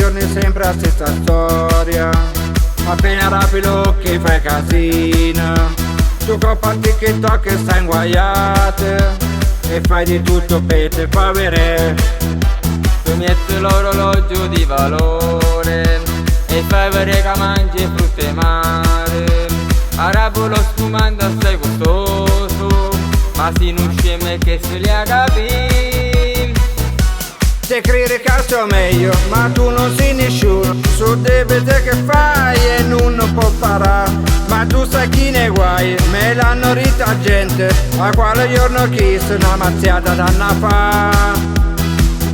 giorni sempre la stessa storia. Appena rapi l'occhi fai casino, tu coppa TikTok e stai inguaiate, e fai di tutto per te fa vedere. Tu metti l'orologio di valore e fai vedere che mangi frutta e mare. Arabo lo spumando assai gustoso, ma si non sceme che se li ha capiti. Te credi che sia meglio, ma tu non sei nessuno. Su debite che fai e non può parare. Ma tu sai chi ne guai, me l'hanno rita gente, a quale giorno chi se una mazziata danna fa.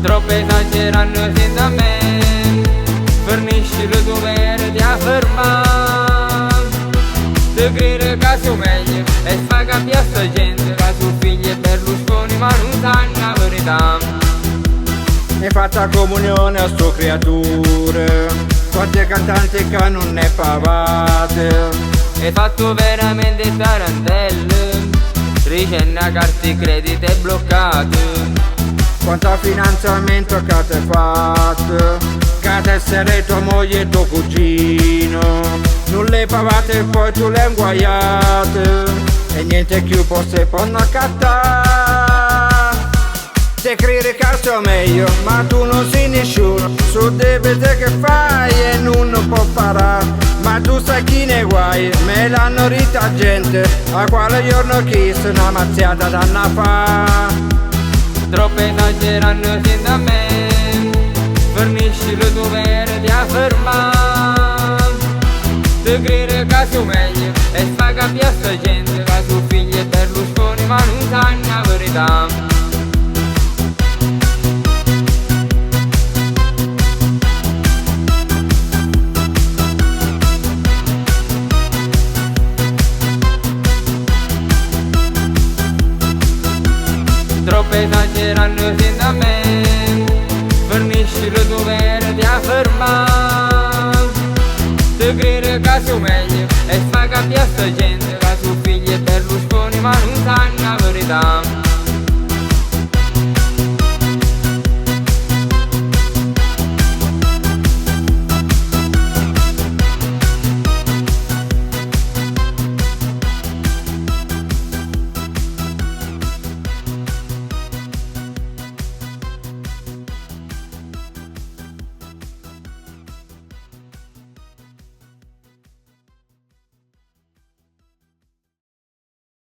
Troppo esagerano senza me, fornisci il dovere di affermare. Te credi che sia meglio e fa capire sta gente che suo figlio è Berlusconi ma non sanno la verità. E fatta comunione a sto creature, quante cantanti che non ne pavate. Hai fatto veramente tarantelle, ricenna carte credite bloccate. Quanto finanziamento che ti fatto, che te essere tua moglie e tuo cugino. Non le pavate e poi tu le inguaiate, e niente più posso accattare. Te credi che sia meglio, ma tu non sei nessuno. Su debite che fai e non può parare. Ma tu sai chi ne guai, me l'hanno rita gente, a quale giorno chi se una mazziata danna fa. Troppo esagerano senza me, fornisci il dovere di affermare. Te credi che sia meglio e fa capire sta gente che suo figlio è Berlusconi ma non sanno la verità. Troppo esagerano senza me, fornisci il dovere di affermare. Te credi che sia meglio e fa capire sta gente che suo figlio è Berlusconi ma non sanno la verità.